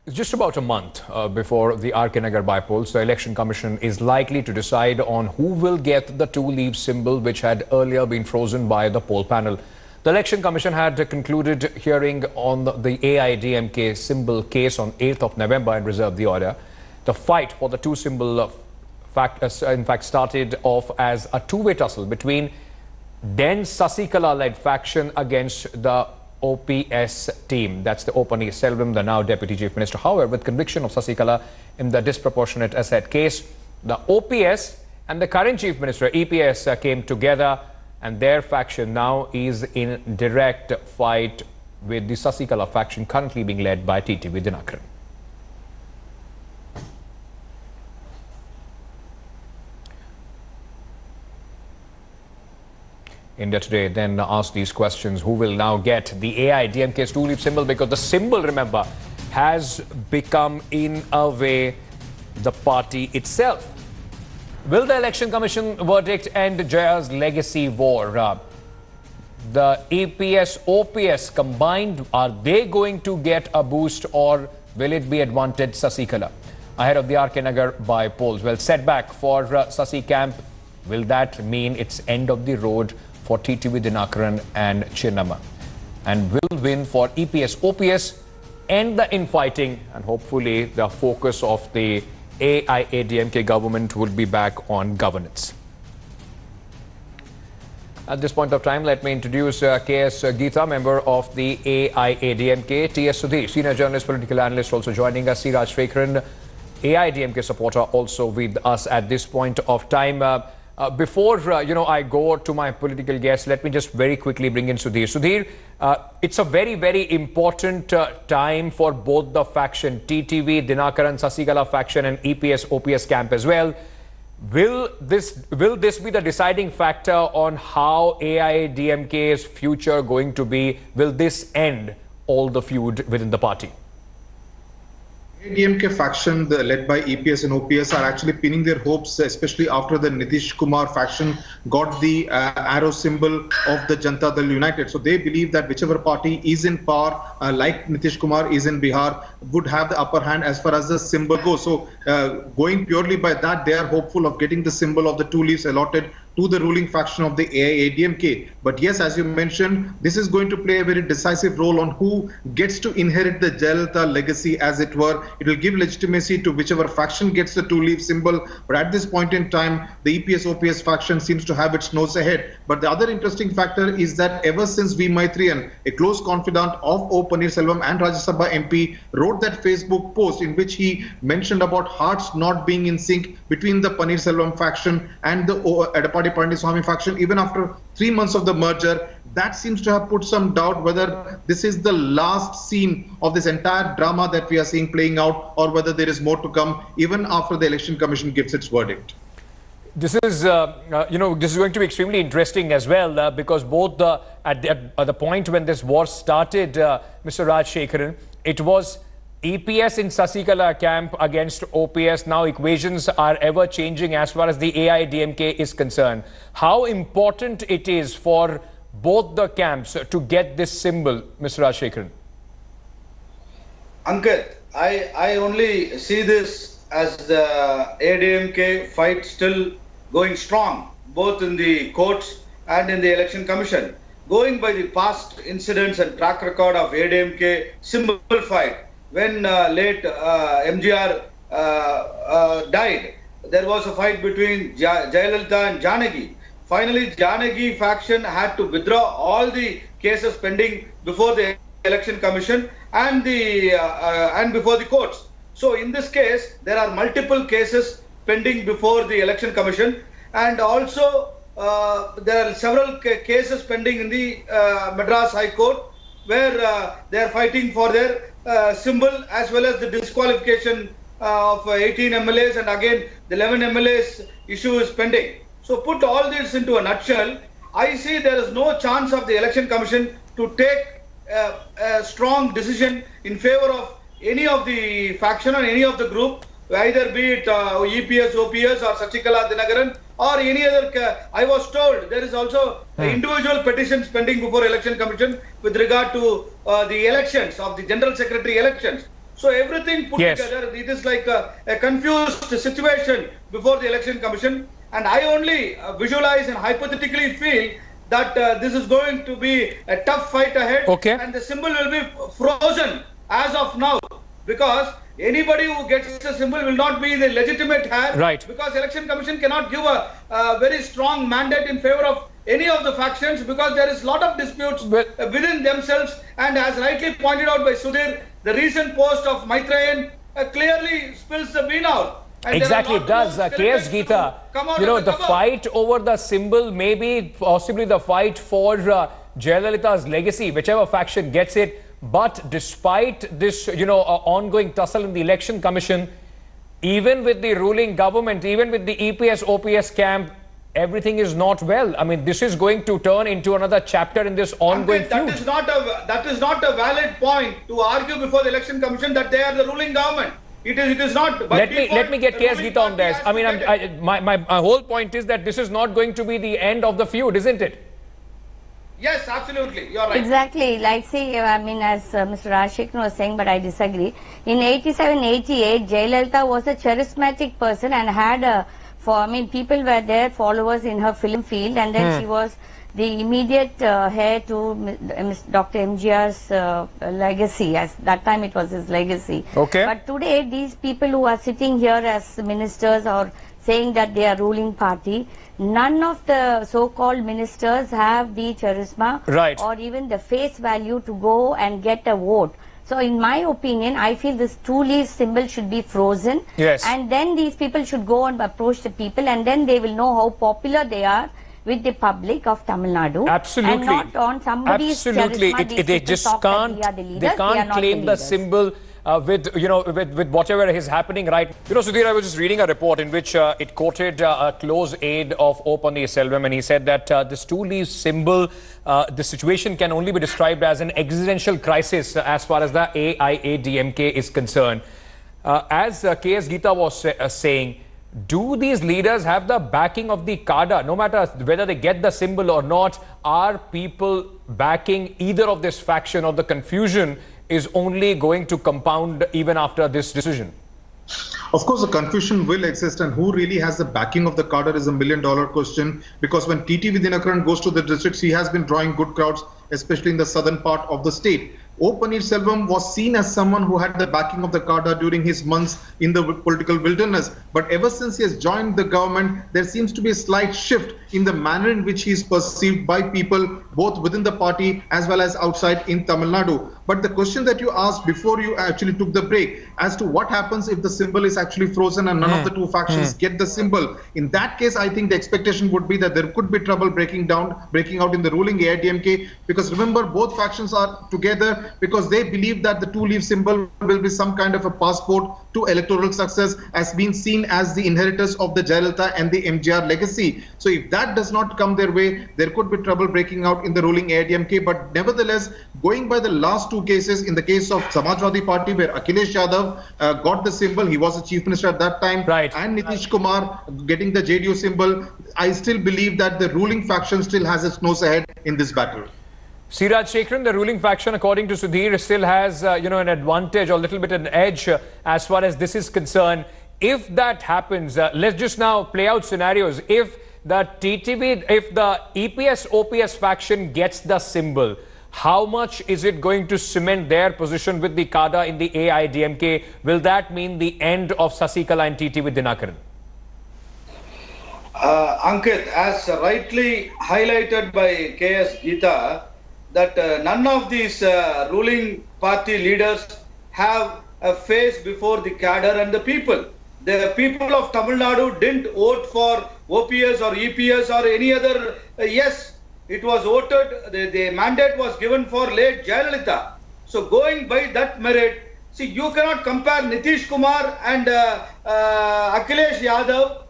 It's just about a month before the R.K Nagar by-polls. The Election Commission is likely to decide on who will get the two-leaf symbol which had earlier been frozen by the poll panel. The Election Commission had concluded hearing on the AIADMK symbol case on 8th of November and reserved the order. The fight for the two symbol in fact started off as a two-way tussle between then Sasikala-led faction against the OPS team. That's the Paneerselvam, the now Deputy Chief Minister. However, with conviction of Sasikala in the disproportionate asset case, the OPS and the current Chief Minister, EPS, came together, and their faction now is in direct fight with the Sasikala faction currently being led by TTV Dinakaran. India Today then asked these questions. Who will now get the AIADMK's two-leaf symbol? Because the symbol, remember, has become, in a way, the party itself. Will the Election Commission verdict end Jaya's legacy war? The EPS-OPS combined, are they going to get a boost, or will it be advantage Sasikala ahead of the R.K Nagar by polls? Well, setback for Sasi camp. Will that mean it's end of the road for TTV Dinakaran and Chinnamma? And will win for EPS-OPS end the infighting, and hopefully the focus of the AIADMK government will be back on governance. At this point of time, let me introduce KS Geeta, member of the AIADMK, TS Sudhir, senior journalist, political analyst, also joining us, C. Rajshekharan, AIADMK supporter, also with us at this point of time. Before I go to my political guests, let me just very quickly bring in Sudhir. Sudhir, it's a very, very important time for both the faction, TTV, Dinakaran, Sasikala faction, and EPS-OPS camp as well. Will this be the deciding factor on how AIADMK's future going to be? Will this end all the feud within the party? AIADMK faction led by EPS and OPS are actually pinning their hopes, especially after the Nitish Kumar faction got the arrow symbol of the Janata Dal United. So they believe that whichever party is in power, like Nitish Kumar is in Bihar, would have the upper hand as far as the symbol goes. So going purely by that, they are hopeful of getting the symbol of the two leaves allotted to the ruling faction of the AIADMK. But yes, as you mentioned, this is going to play a very decisive role on who gets to inherit the Jayalalitha legacy, as it were. It will give legitimacy to whichever faction gets the two-leaf symbol. But at this point in time, the EPS-OPS faction seems to have its nose ahead. But the other interesting factor is that ever since V. Maitriyan, a close confidant of O. Paneerselvam and Rajya Sabha MP, wrote that Facebook post in which he mentioned about hearts not being in sync between the Paneerselvam faction and the Edappadi Palaniswamy faction, even after 3 months of the merger, that seems to have put some doubt whether this is the last scene of this entire drama that we are seeing playing out, or whether there is more to come even after the Election Commission gives its verdict. This is, this is going to be extremely interesting as well, because both at the point when this war started, Mr. Rajshekharan, it was EPS in Sasikala camp against OPS. Now equations are ever changing as far as the AIADMK is concerned. How important it is for both the camps to get this symbol, Mr. Rajshekharan? Ankit, I only see this as the AIADMK fight still going strong, both in the courts and in the Election Commission. Going by the past incidents and track record of AIADMK symbol fight, when late MGR died, there was a fight between Jayalalitha and Janagi. Finally, Janagi faction had to withdraw all the cases pending before the Election Commission and before the courts. So in this case, there are multiple cases pending before the Election Commission, and also there are several cases pending in the Madras High Court, where they are fighting for their symbol, as well as the disqualification of 18 MLAs, and again the 11 MLAs issue is pending. So put all this into a nutshell, I see there is no chance of the Election Commission to take a strong decision in favor of any of the faction or any of the group, either be it EPS, OPS or Sasikala Dinakaran or any other. I was told there is also individual petitions pending before Election Commission with regard to the elections of the General Secretary elections. So everything put together, it is like a confused situation before the election commission. And I only visualize and hypothetically feel that this is going to be a tough fight ahead. And the symbol will be frozen as of now, because anybody who gets the symbol will not be the legitimate heir. Because election commission cannot give a very strong mandate in favor of any of the factions, because there is a lot of disputes within themselves. And as rightly pointed out by Sudhir, the recent post of Maitrayan clearly spills the bean out. And exactly, it does. KS Geeta, you know, the fight over the symbol may be possibly the fight for Jayalalitha's legacy, whichever faction gets it. But despite this, you know, ongoing tussle in the election commission, even with the ruling government, even with the EPS-OPS camp, everything is not well. I mean, this is going to turn into another chapter in this ongoing feud. That is not a valid point to argue before the election commission that they are the ruling government. It is not. Let me get KS Geeta on this. I mean, my whole point is that this is not going to be the end of the feud, isn't it? Yes, absolutely. You're right. Exactly. Like, see, I mean, as Mr. Rajshekhan was saying, but I disagree. In 87-88, Jayalalitha was a charismatic person and had people were there, followers in her film field, and then she was the immediate heir to Dr. MGR's legacy. As that time it was his legacy. But today, these people who are sitting here as ministers or saying that they are ruling party, none of the so-called ministers have the charisma or even the face value to go and get a vote. So in my opinion, I feel this two-leaf symbol should be frozen. And then these people should go and approach the people, and then they will know how popular they are with the public of Tamil Nadu. Absolutely. And not on somebody's charisma. They just can't claim the symbol with whatever is happening right. You know, Sudhir, I was just reading a report in which it quoted a close aide of O. Selvam, and he said that this two-leaf symbol, the situation can only be described as an existential crisis as far as the AIADMK is concerned. As KS Geeta was saying, do these leaders have the backing of the cadre? No matter whether they get the symbol or not, are people backing either of this faction, or the confusion is only going to compound even after this decision? Of course, the confusion will exist, and who really has the backing of the cadre is a million-dollar question, because when TTV Dinakaran goes to the districts, he has been drawing good crowds, especially in the southern part of the state. O. Selvam was seen as someone who had the backing of the cadre during his months in the political wilderness. But ever since he has joined the government, there seems to be a slight shift in the manner in which he is perceived by people, both within the party as well as outside in Tamil Nadu. But the question that you asked before you actually took the break, as to what happens if the symbol is actually frozen and none of the two factions get the symbol. In that case, I think the expectation would be that there could be trouble breaking out in the ruling AIADMK, because remember, both factions are together because they believe that the two-leaf symbol will be some kind of a passport to electoral success, as being seen as the inheritors of the Jayalalitha and the MGR legacy. So if that does not come their way, there could be trouble breaking out in the ruling AIADMK. But nevertheless, going by the last two cases, in the case of Samajwadi Party, where Akhilesh Yadav got the symbol, he was the chief minister at that time, and Nitish Kumar getting the JDU symbol, I still believe that the ruling faction still has its nose ahead in this battle. C. Rajshekhan, the ruling faction, according to Sudhir, still has an advantage or a little bit an edge as far as this is concerned. If that happens, let's just now play out scenarios. If the EPS-OPS faction gets the symbol, how much is it going to cement their position with the cadre in the AIADMK? Will that mean the end of Sasikala and TTV Dinakaran? Ankit, as rightly highlighted by KS Geeta, that none of these ruling party leaders have a face before the cadre and the people. The people of Tamil Nadu didn't vote for OPS or EPS or any other. Yes, it was voted, the mandate was given for late Jayalalitha. So going by that merit, see, you cannot compare Nitish Kumar and Akhilesh Yadav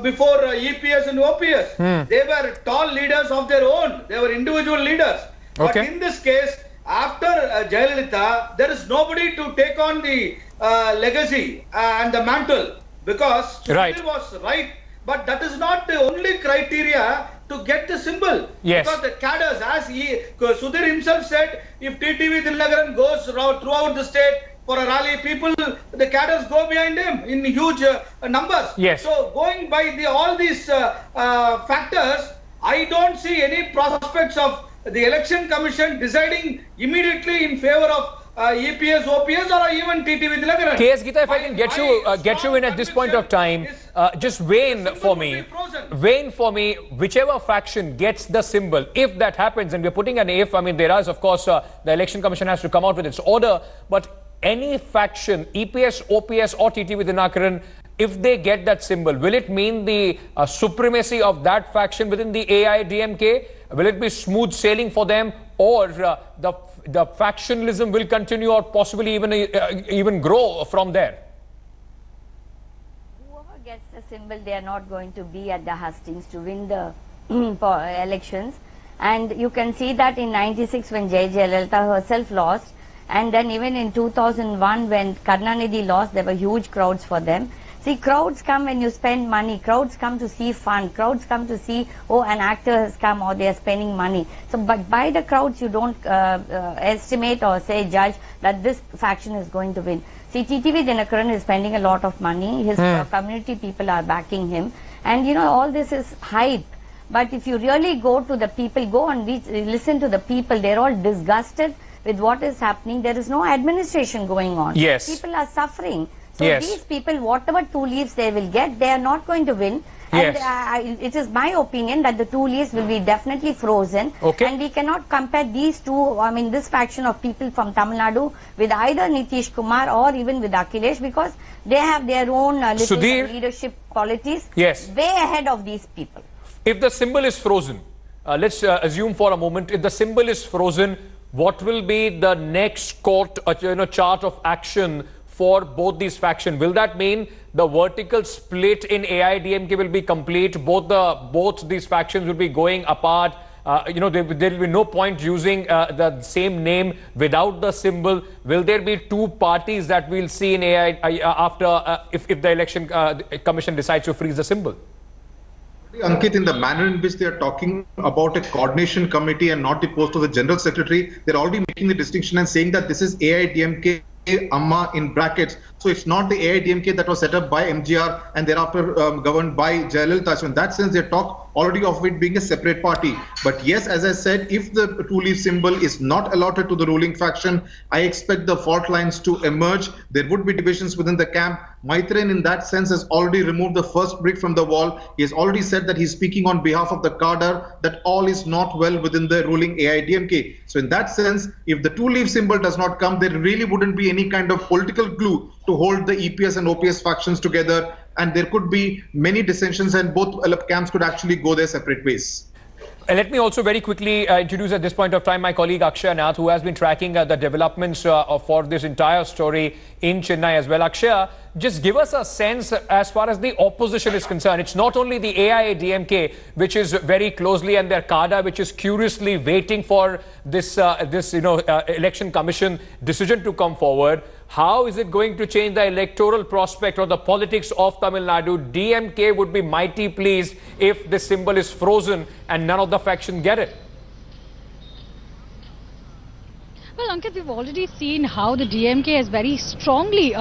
before EPS and OPS. They were tall leaders of their own. They were individual leaders. But in this case, after Jayalalitha, there is nobody to take on the legacy and the mantle, because Sudhir was right. But that is not the only criteria to get the symbol. Because the cadres, as Sudhir himself said, if TTV Dinakaran goes throughout the state, for a rally, people, the cadres go behind him in huge numbers. Yes. So going by all these factors, I don't see any prospects of the Election Commission deciding immediately in favor of EPS, OPS or even TTV Dilakaran. KS Gita, if I can get you in at this point of time, just weigh in for me, whichever faction gets the symbol, if that happens, and we're putting an if, I mean, there is, of course, the Election Commission has to come out with its order, but any faction, EPS, OPS or TTV Dilakaran, if they get that symbol, will it mean the supremacy of that faction within the AIADMK? Will it be smooth sailing for them, or the factionalism will continue, or possibly even grow from there? Whoever gets the symbol, they are not going to be at the hustings to win the elections. And you can see that in 96 when Jayalalitha herself lost, and then even in 2001 when Karunanidhi lost, there were huge crowds for them. See, crowds come when you spend money. Crowds come to see fun. Crowds come to see, oh, an actor has come or they are spending money. So, but by the crowds, you don't estimate or say, judge that this faction is going to win. See, TTV Dinakaran is spending a lot of money. His community people are backing him. And, you know, all this is hype. But if you really go to the people, go and listen to the people, they're all disgusted with what is happening. There is no administration going on. Yes. People are suffering. So yes. These people, whatever 2 leaves they will get, they are not going to win. Yes. And it is my opinion that the 2 leaves will be definitely frozen. Okay. And we cannot compare these two, I mean, this faction of people from Tamil Nadu with either Nitish Kumar or even with Akhilesh, because they have their own leadership qualities way ahead of these people. If the symbol is frozen, let's assume for a moment, if the symbol is frozen, what will be the next court chart of action for both these factions? Will that mean the vertical split in AIADMK will be complete? Both these factions will be going apart. There will be no point using the same name without the symbol. Will there be 2 parties that we'll see in after if the Election Commission decides to freeze the symbol? Ankit, in the manner in which they are talking about a coordination committee and not the post of the General Secretary, they're already making the distinction and saying that this is AIADMK Amma in brackets. So it's not the AIADMK that was set up by MGR and thereafter governed by Jayalalitha. So in that sense, they talk already of it being a separate party. But yes, as I said, if the 2-leaf symbol is not allotted to the ruling faction, I expect the fault lines to emerge. There would be divisions within the camp. Maitreyan in that sense has already removed the first brick from the wall. He has already said that he's speaking on behalf of the cadre, that all is not well within the ruling AIADMK. So in that sense, if the 2-leaf symbol does not come, there really wouldn't be any kind of political glue to hold the EPS and OPS factions together, and there could be many dissensions and both camps could actually go their separate ways. Let me also very quickly introduce at this point of time my colleague Akshay Nath, who has been tracking the developments for this entire story in Chennai as well. Akshay, just give us a sense as far as the opposition is concerned. It's not only the AIADMK, which is very closely, and their cadre, which is curiously waiting for this Election Commission decision to come forward. How is it going to change the electoral prospect or the politics of Tamil Nadu? DMK would be mighty pleased if this symbol is frozen and none of the faction get it. Well, Ankit, we've already seen how the DMK has very strongly,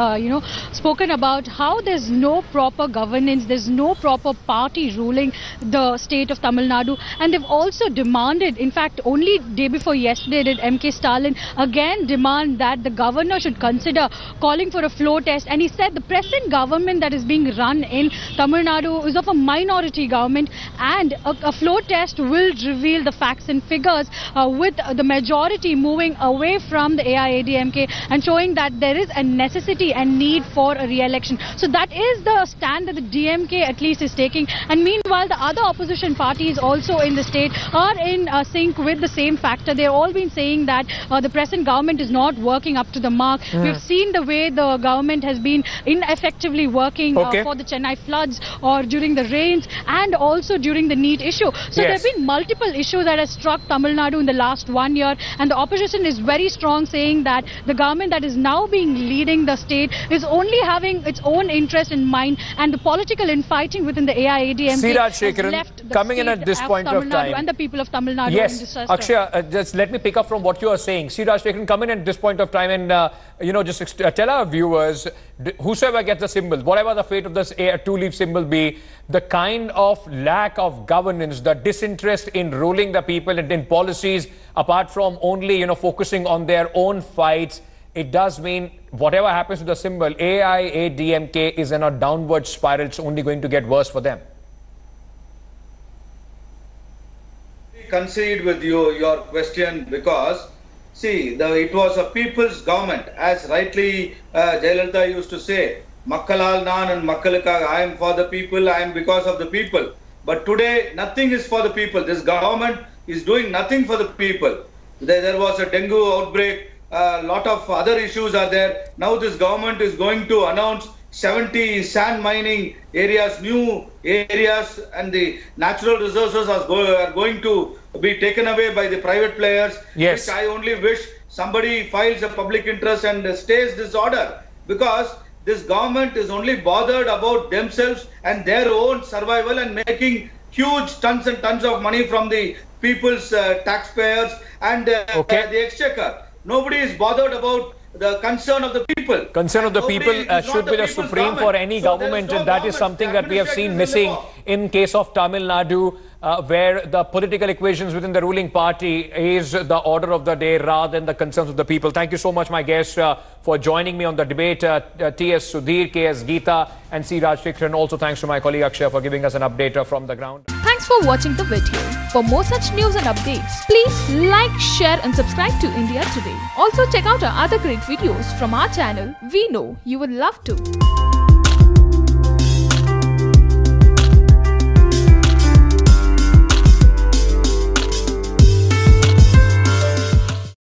spoken about how there's no proper governance, there's no proper party ruling the state of Tamil Nadu. And they've also demanded, in fact, only day before yesterday did MK Stalin again demand that the governor should consider calling for a floor test. And he said the present government that is being run in Tamil Nadu is of a minority government, and a floor test will reveal the facts and figures with the majority moving away from the AIADMK and showing that there is a necessity and need for a re-election. So that is the stand that the DMK at least is taking. And meanwhile, the other opposition parties also in the state are in sync with the same factor. They've all been saying that the present government is not working up to the mark. We've seen the way the government has been ineffectively working for the Chennai floods or during the rains and also during the NEET issue. So there have been multiple issues that have struck Tamil Nadu in the last 1 year, and the opposition is very strong, saying that the government that is now being leading the state is only having its own interest in mind, and the political infighting within the AIADMK has left the coming in at this point of time and the people of Tamil Nadu in disaster. Akshay, just let me pick up from what you are saying. Sriraj Shekharan, come in at this point of time, and just tell our viewers, whosoever gets the symbol, whatever the fate of this two-leaf symbol be, the kind of lack of governance, the disinterest in ruling the people and in policies, apart from only, focusing on their own fights, it does mean whatever happens to the symbol, AIADMK is in a downward spiral. It's only going to get worse for them. Concede with your question, because see, it was a people's government, as rightly Jayalalitha used to say, Makkalal Naan and Makkalukaga, I am for the people, I am because of the people. But today, nothing is for the people. This government is doing nothing for the people. There was a dengue outbreak, a lot of other issues are there. Now this government is going to announce 70 sand mining areas, new areas, and the natural resources are going to be taken away by the private players. Yes. Which I only wish somebody files a public interest and stays this order, because this government is only bothered about themselves and their own survival and making huge tons and tons of money from the people's taxpayers and the exchequer. Nobody is bothered about the concern of the people. Concern of the people should be the supreme for any government, and that is something that we have seen missing in case of Tamil Nadu, where the political equations within the ruling party is the order of the day rather than the concerns of the people. Thank you so much, my guests, for joining me on the debate. T.S. Sudhir, K.S. Geeta and C. Rajshekharan. Also thanks to my colleague Akshay for giving us an update from the ground. Thanks for watching the video. For more such news and updates, please like, share and subscribe to India Today. Also check out our other great videos from our channel. We know you would love to.